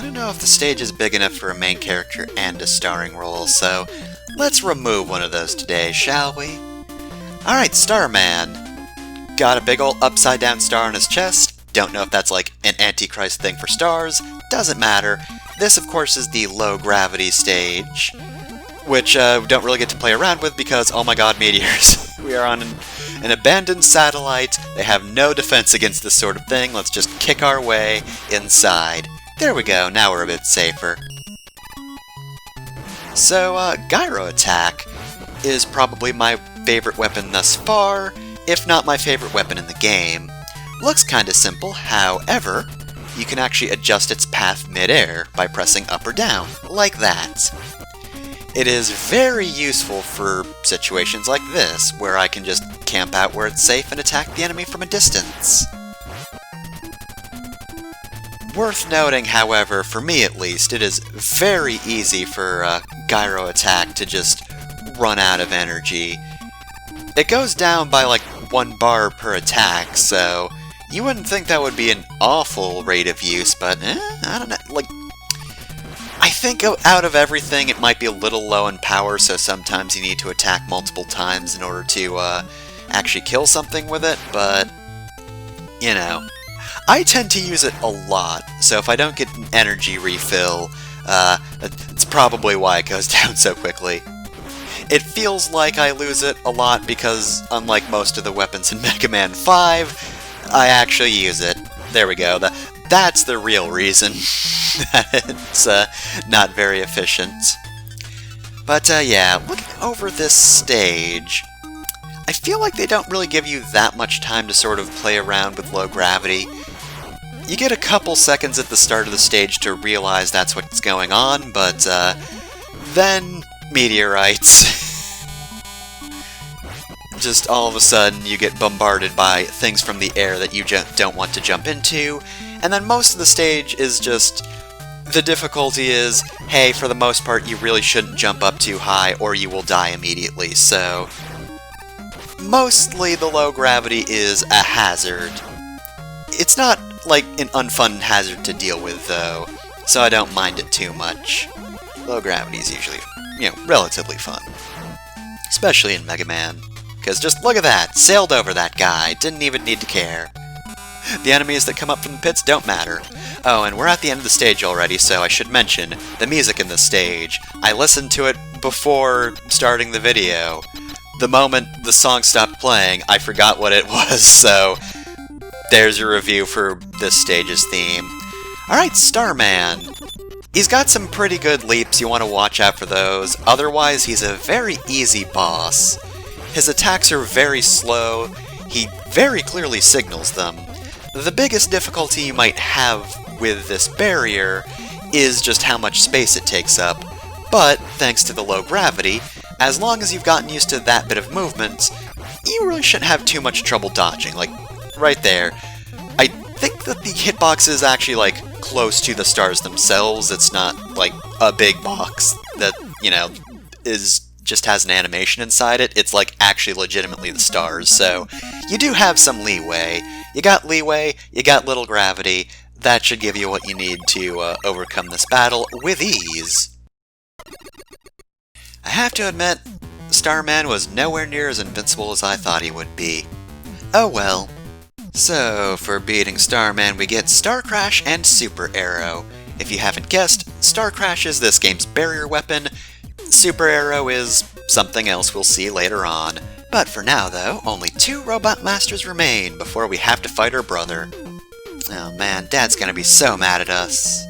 don't know if the stage is big enough for a main character and a starring role, so let's remove one of those today, shall we? Alright, Starman. Got a big ol' upside down star on his chest. Don't know if that's like an Antichrist thing for stars. Doesn't matter. This, of course, is the low gravity stage, which we don't really get to play around with because, oh my god, meteors. We are on an abandoned satellite. They have no defense against this sort of thing. Let's just kick our way inside. There we go, now we're a bit safer. So, Gyro Attack is probably my favorite weapon thus far, if not my favorite weapon in the game. Looks kinda simple, however, you can actually adjust its path mid-air by pressing up or down, like that. It is very useful for situations like this, where I can just camp out where it's safe and attack the enemy from a distance. Worth noting, however, for me at least, it is very easy for Gyro Attack to just run out of energy. It goes down by like 1 bar per attack, so you wouldn't think that would be an awful rate of use, but I don't know, like, I think out of everything it might be a little low in power, so sometimes you need to attack multiple times in order to actually kill something with it, but, you know. I tend to use it a lot, so if I don't get an energy refill, it's probably why it goes down so quickly. It feels like I lose it a lot because, unlike most of the weapons in Mega Man 5, I actually use it. There we go. That's the real reason that it's not very efficient. But yeah, looking over this stage, I feel like they don't really give you that much time to sort of play around with low gravity. You get a couple seconds at the start of the stage to realize that's what's going on, but then meteorites. Just all of a sudden you get bombarded by things from the air that you don't want to jump into, and then most of the stage is just, the difficulty is, hey, for the most part you really shouldn't jump up too high or you will die immediately, so mostly the low gravity is a hazard. It's not like an unfun hazard to deal with though, so I don't mind it too much. Low gravity is usually, you know, relatively fun. Especially in Mega Man. Because just look at that, sailed over that guy, didn't even need to care. The enemies that come up from the pits don't matter. Oh, and we're at the end of the stage already, so I should mention the music in the stage. I listened to it before starting the video. The moment the song stopped playing, I forgot what it was, so there's a review for this stage's theme. Alright, Starman. He's got some pretty good leaps, you want to watch out for those. Otherwise, he's a very easy boss. His attacks are very slow, he very clearly signals them. The biggest difficulty you might have with this barrier is just how much space it takes up, but thanks to the low gravity, as long as you've gotten used to that bit of movement, you really shouldn't have too much trouble dodging, like, right there. I think that the hitbox is actually, like, close to the stars themselves, it's not, like, a big box that, you know, just has an animation inside it. It's like actually legitimately the stars, so you do have some leeway. You got leeway, you got little gravity, that should give you what you need to overcome this battle with ease. I have to admit, Starman was nowhere near as invincible as I thought he would be. Oh well. So, for beating Starman we get Star Crash and Super Arrow. If you haven't guessed, Star Crash is this game's barrier weapon, Super Arrow is something else we'll see later on. But for now, though, only 2 Robot Masters remain before we have to fight our brother. Oh man, Dad's gonna be so mad at us.